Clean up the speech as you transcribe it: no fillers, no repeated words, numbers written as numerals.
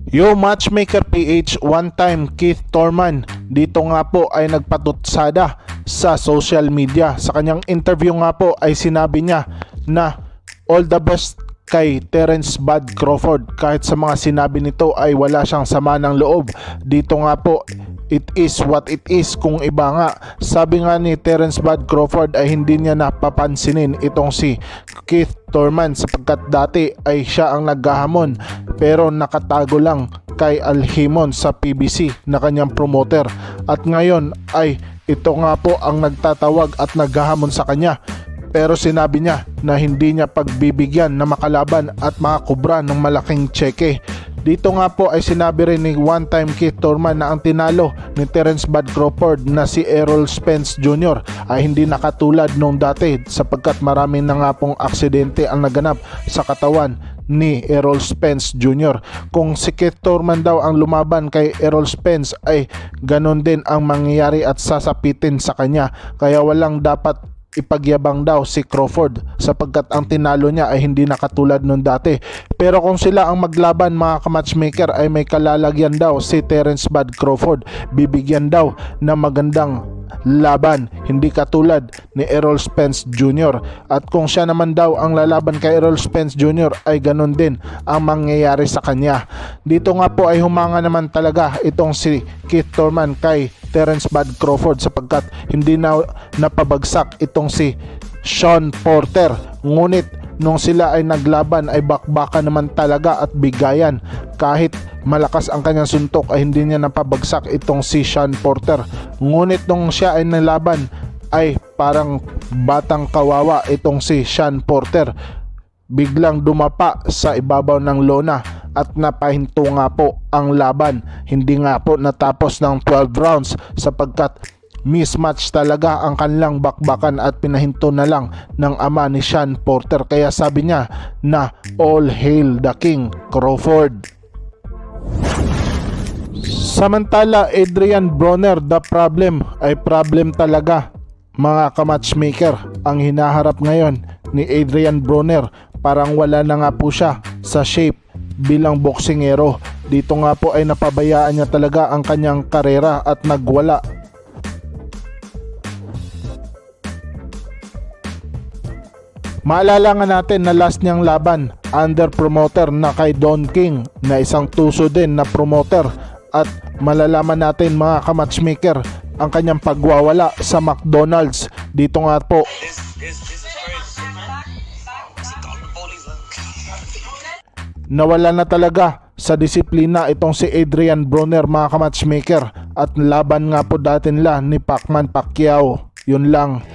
Yo Matchmaker PH, one time Keith Thurman dito nga po ay nagpatutsada sa social media. Sa kanyang interview nga po ay sinabi niya na all the best kay Terence Bud Crawford. Kahit sa mga sinabi nito ay wala siyang sama ng loob. Dito nga po, it is what it is. Kung iba nga, sabi nga ni Terence Bud Crawford ay hindi niya napapansinin itong si Keith Thurman sapagkat dati ay siya ang naghahamon pero nakatago lang kay Alhimon sa PBC na kanyang promoter, at ngayon ay ito nga po ang nagtatawag at naghahamon sa kanya. Pero sinabi niya na hindi niya pagbibigyan na makalaban at makakubra ng malaking tseke. Dito nga po ay sinabi rin ni one-time Keith Thurman na ang tinalo ni Terence Bud Crawford na si Errol Spence Jr. ay hindi nakatulad nung dati sapagkat marami na nga pong aksidente ang naganap sa katawan ni Errol Spence Jr. Kung si Keith Thurman daw ang lumaban kay Errol Spence ay ganon din ang mangyayari at sasapitin sa kanya, kaya walang dapat ipagyabang daw si Crawford sapagkat ang tinalo niya ay hindi nakatulad nung dati. Pero kung sila ang maglaban mga ka-matchmaker ay may kalalagyan daw si Terence Bud Crawford, bibigyan daw na magandang laban, hindi katulad ni Errol Spence Jr. At kung siya naman daw ang lalaban kay Errol Spence Jr. ay ganun din ang mangyayari sa kanya. Dito nga po ay humanga naman talaga itong si Keith Thurman kay Terence Bud Crawford sapagkat hindi na napabagsak itong si Shawn Porter. Ngunit nung sila ay naglaban ay bakbaka naman talaga at bigayan. Kahit malakas ang kanyang suntok ay hindi niya napabagsak itong si Shawn Porter. Ngunit nung siya ay nalaban ay parang batang kawawa itong si Shawn Porter. Biglang dumapa sa ibabaw ng lona at napahinto nga po ang laban. Hindi nga po natapos ng 12 rounds sapagkat mismatch talaga ang kanilang bakbakan at pinahinto na lang ng ama ni Shawn Porter. Kaya sabi niya na all hail the King Crawford. Samantala, Adrian Broner, the problem ay problem talaga mga ka-matchmaker. Ang hinaharap ngayon ni Adrian Broner, parang wala na nga po siya sa shape bilang boksingero. Dito nga po ay napabayaan niya talaga ang kanyang karera at nagwala. Maalala nga natin na last niyang laban under promoter na kay Don King na isang tuso din na promoter, at malalaman natin mga ka-matchmaker ang kanyang pagwawala sa McDonald's. Dito nga po nawala na talaga sa disiplina itong si Adrian Broner mga ka-matchmaker, at laban nga po dati nila ni Pacman Pacquiao. Yun lang.